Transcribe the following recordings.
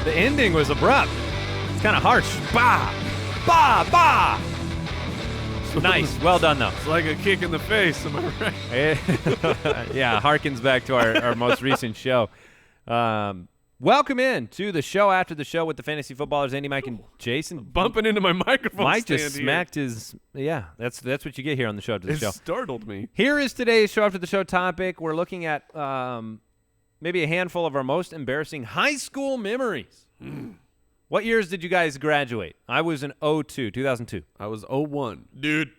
The ending was abrupt. It's kind of harsh. Bah! Bah! Bah! Nice. Well done, though. It's like a kick in the face. Am I right? Yeah, harkens back to our most recent show. Welcome in to the show after the show with the fantasy footballers, Andy, Mike, and Jason. Bumping into my microphone Mike stand just here. smacked his. Yeah, that's what you get here on the show after the It show. startled me. Here is today's show after the show topic. We're looking at maybe a handful of our most embarrassing high school memories. What years did you guys graduate? I was in 2002. I was 01. Dude,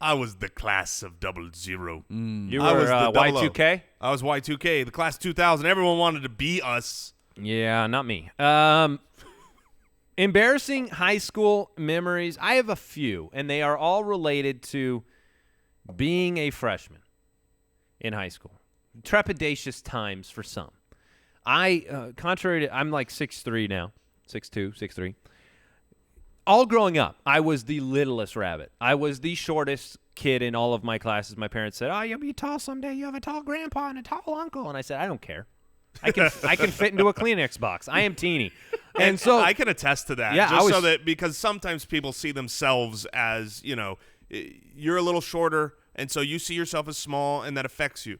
I was the class of 00. You I were was the Y2K? I was Y2K, the class 2000. Everyone wanted to be us. Yeah, not me. Embarrassing high school memories. I have a few, and they are all related to being a freshman in high school. Trepidatious times for some. Contrary to, I'm like 6'3" now, 6'2", 6'3". All growing up, I was the littlest rabbit. I was the shortest kid in all of my classes. My parents said, "Oh, you'll be tall someday. You have a tall grandpa and a tall uncle." And I said, "I don't care. I can fit into a Kleenex box. I am teeny." And so I can attest to that. Yeah, just so that because sometimes people see themselves as, you're a little shorter, and so you see yourself as small, and that affects you.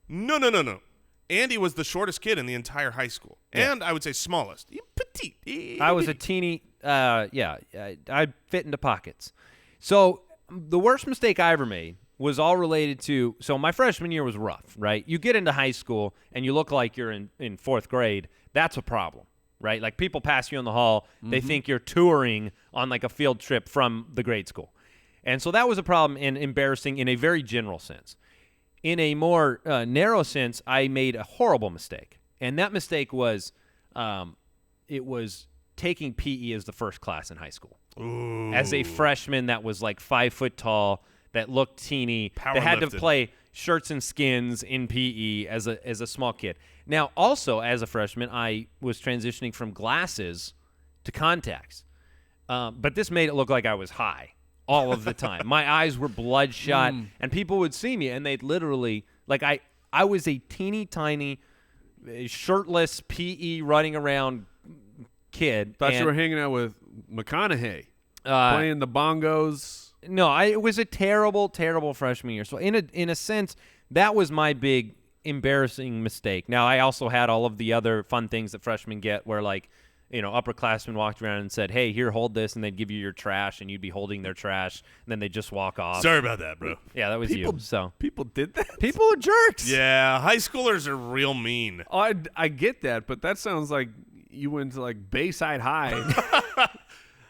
No. Andy was the shortest kid in the entire high school, and I would say smallest. Petite. I was a teeny, I fit into pockets. So the worst mistake I ever made was all related to, so my freshman year was rough, right? You get into high school and you look like you're in fourth grade. That's a problem, right? Like people pass you in the hall. They think you're touring on like a field trip from the grade school. And so that was a problem and embarrassing in a very general sense. In a more narrow sense, I made a horrible mistake. And that mistake was, it was taking PE as the first class in high school. Ooh. As a freshman that was like 5 foot tall, that looked teeny, that had to Powerlifted. play shirts and skins in PE as a small kid. Now, also as a freshman, I was transitioning from glasses to contacts. But this made it look like I was high all of the time. My eyes were bloodshot, and people would see me, and they'd literally, like I was a teeny tiny, shirtless PE running around kid. Thought and, you were hanging out with McConaughey, playing the bongos. No, it was a terrible, terrible freshman year. So in a sense, that was my big embarrassing mistake. Now, I also had all of the other fun things that freshmen get where, like, upperclassmen walked around and said, "Hey, here, hold this," and they'd give you your trash, and you'd be holding their trash, and then they'd just walk off. Sorry about that, bro. Yeah, that was you. So People did that? people are jerks. Yeah, high schoolers are real mean. Oh, I get that, but that sounds like you went to like Bayside High.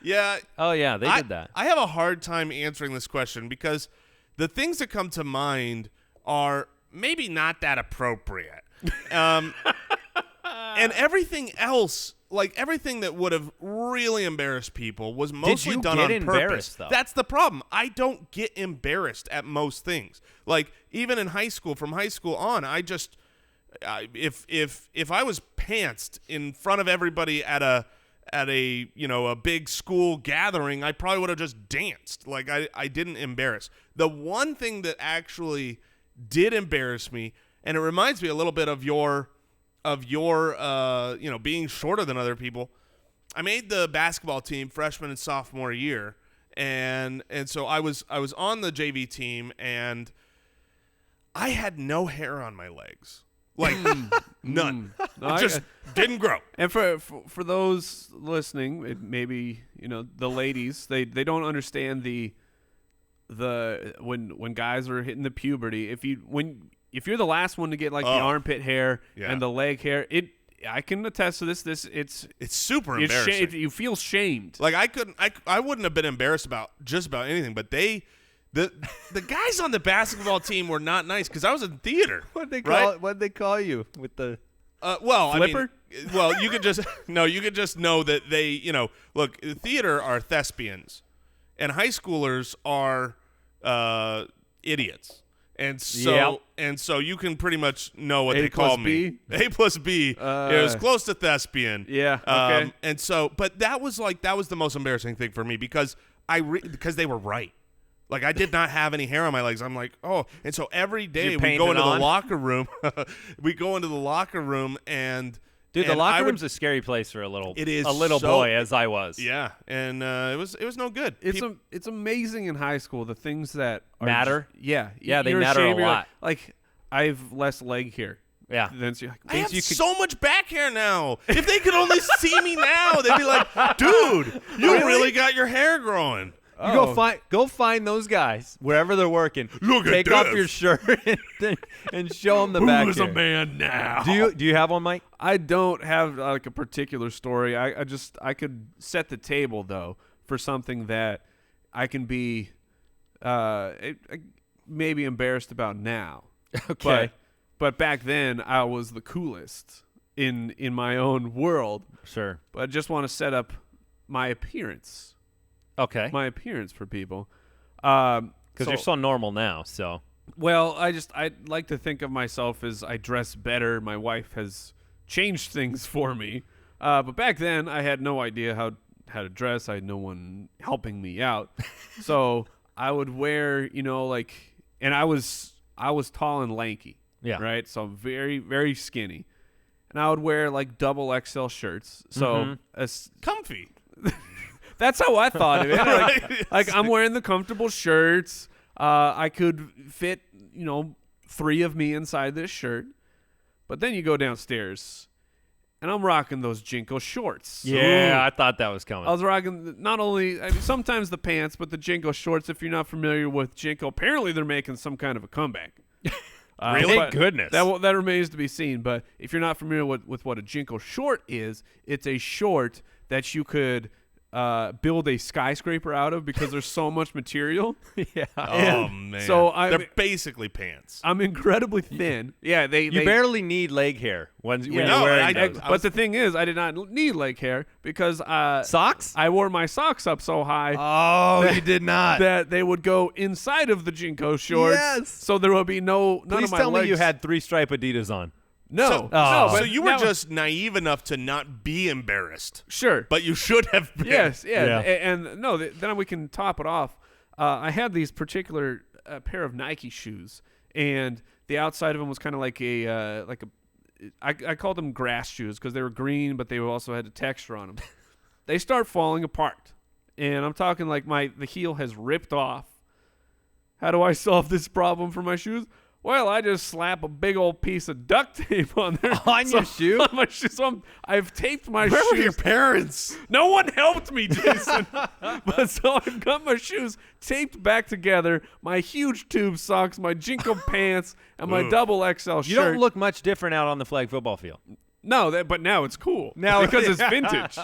Yeah. Oh, yeah, they did that. I have a hard time answering this question because the things that come to mind are maybe not that appropriate. And everything else, like everything that would have really embarrassed people was mostly you done get on embarrassed, purpose. though? That's the problem. I don't get embarrassed at most things. Like even in high school, from high school on, I just if I was pantsed in front of everybody at a big school gathering, I probably would have just danced. Like I didn't embarrass. The one thing that actually did embarrass me, and it reminds me a little bit of your being shorter than other people. I made the basketball team freshman and sophomore year, and so I was on the JV team, and I had no hair on my legs. Like none. No, It just didn't grow. And for those listening, maybe the ladies, they don't understand the when guys are hitting the puberty. If you're the last one to get like the armpit hair and the leg hair, I can attest to this. It's super embarrassing. You feel shamed. Like I wouldn't have been embarrassed about just about anything, but the guys on the basketball team were not nice because I was in theater. What'd they call you with the Flipper? You could just know that they, look, theater are thespians, and high schoolers are idiots, and so you can pretty much know what A they call plus me. B? A plus B. It was close to thespian. Yeah. Okay. And so, but that was the most embarrassing thing for me because because they were right. Like, I did not have any hair on my legs. I'm like, oh. And so every day we go into the locker room. We go into the locker room, and Dude, the And locker I would- room's a scary place for a little It is so- boy, as I was. Yeah, and it was no good. It's amazing in high school the things that are Matter? Yeah, Yeah, they you're matter a ashamed, you're lot. Like I have less leg hair. Yeah. Then so you're like, I have you could, so much back hair now. If they could only see me now, they'd be like, "Dude, you really got your hair growing." You go find those guys wherever they're working. Look at Take off this. your shirt and show them the back Who's a hair. man now? Do you have one, Mike? I don't have like a particular story. I could set the table though for something that I can be maybe embarrassed about now. Okay. But back then I was the coolest in my own world. Sure. But I just want to set up my appearance. Okay. My appearance for people. Because you're so normal now, so. Well, I like to think of myself as I dress better. My wife has changed things for me. But back then, I had no idea how to dress. I had no one helping me out. So I would wear, and I was tall and lanky. Yeah. Right. So I'm very, very skinny. And I would wear like double XL shirts. So Comfy. that's how I thought of it. Like I'm wearing the comfortable shirts. I could fit, 3 of me inside this shirt. But then you go downstairs, and I'm rocking those Jinko shorts. Yeah, Ooh. I thought that was coming. I was rocking not only sometimes the pants, but the Jinko shorts. If you're not familiar with Jinko, apparently they're making some kind of a comeback. Really? But Goodness. That remains to be seen. But if you're not familiar with what a Jinko short is, it's a short that you could build a skyscraper out of because there's so much material. Yeah. Oh man. So they're basically pants. I'm incredibly thin. Yeah, You barely need leg hair when you're No, wearing I- those. But the thing is, I did not need leg hair because Socks? I wore my socks up so high Oh, you did not. that they would go inside of the Jinko shorts. Yes. So there would be none Please of my tell legs. me you had 3-stripe Adidas on. no. So, no, so but you were now- just naive enough to not be embarrassed, sure. but you should have been. Yes, yeah. Yeah. And no, then we can top it off. I had these particular pair of Nike shoes, and the outside of them was kind of like I called them grass shoes because they were green, but they also had a texture on them. They start falling apart, and I'm talking like the heel has ripped off. How do I solve this problem for my shoes? Well, I just slap a big old piece of duct tape on there. On your shoe? On my shoe. So I've taped my Where shoes. were your parents? No one helped me, Jason. But so I've got my shoes taped back together, my huge tube socks, my Jinko pants, and my Ooh. double XL shirt. You don't look much different out on the flag football field. No, but now it's cool. Now- because it's vintage.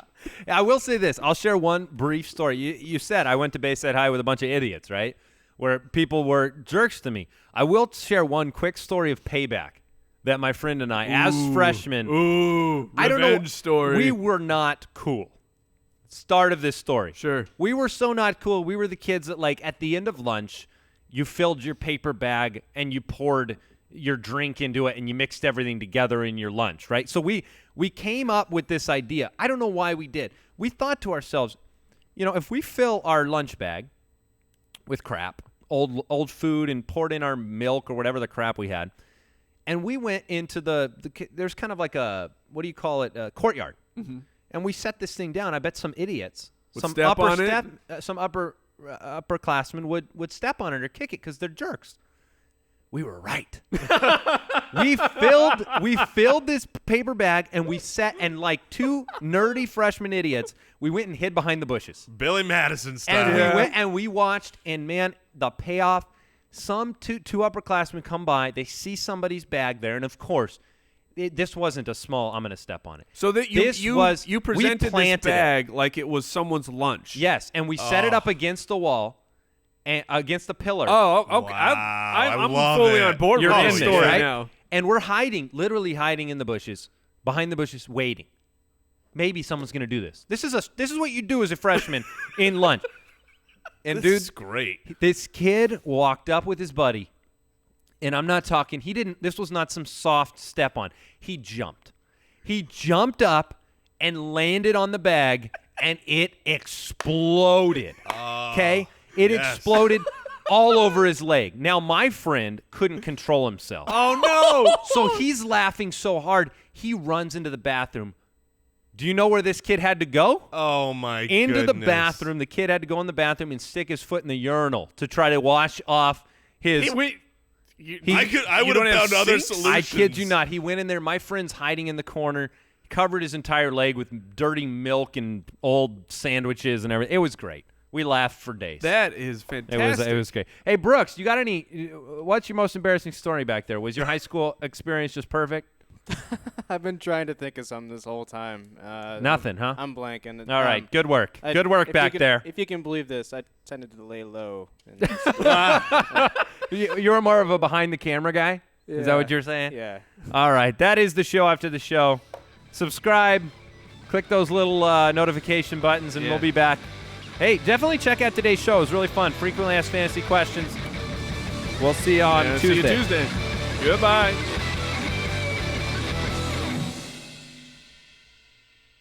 I will say this. I'll share one brief story. You said I went to Bayside High with a bunch of idiots, right? Where people were jerks to me. I will share one quick story of payback that my friend and I, as freshmen, Ooh, I don't know, revenge story. we were not cool. Start of this story. Sure. We were so not cool. We were the kids that, like, at the end of lunch, you filled your paper bag and you poured your drink into it and you mixed everything together in your lunch, right? So we came up with this idea. I don't know why we did. We thought to ourselves, if we fill our lunch bag with crap, old food, and poured in our milk or whatever the crap we had, and we went into there's kind of like a, what do you call it, a courtyard. Mm-hmm. And we set this thing down. I bet some idiots, some step on it? some upperclassmen would step on it or kick it because they're jerks. We were right. we filled this paper bag and we sat, and like 2 nerdy freshman idiots, we went and hid behind the bushes. Billy Madison style. And we went and we watched, and man, the payoff. Some two upperclassmen come by, they see somebody's bag there, and of course, this wasn't a small. I'm going to step on it. So that you presented this bag like it was someone's lunch. Yes, and we set it up against the wall, and against the pillar. Oh, okay. Wow, I'm love fully it. on board You're with in this this, story right? now. And we're literally hiding in the bushes, behind the bushes, waiting. Maybe someone's going to do this. This is what you do as a freshman in lunch. And This is great. this kid walked up with his buddy, and I'm not talking, this was not some soft step on. He jumped. He jumped up and landed on the bag, and it exploded. Okay? It yes. exploded all over his leg. Now, my friend couldn't control himself. Oh no! So he's laughing so hard, He runs into the bathroom. Do you know where this kid had to go? Oh my Into the goodness. bathroom. The kid had to go in the bathroom and stick his foot in the urinal to try to wash off his. Hey, wait. I would don't have have found other sinks? solutions. I kid you not. He went in there. My friend's hiding in the corner, covered his entire leg with dirty milk and old sandwiches and everything. It was great. We laughed for days. That is fantastic. It was great. Hey, Brooks, you got any? What's your most embarrassing story back there? Was your high school experience just perfect? I've been trying to think of something this whole time. Nothing, huh? I'm blanking. All right, good work. Good work back there. If you can believe this, I tended to lay low. You're more of a behind the camera guy. Is that what you're saying? Yeah. All right, that is the show after the show. Subscribe, click those little notification buttons, and we'll be back. Hey, definitely check out today's show. It was really fun. Frequently Asked Fantasy Questions. We'll see you on Tuesday. See you Tuesday. Goodbye.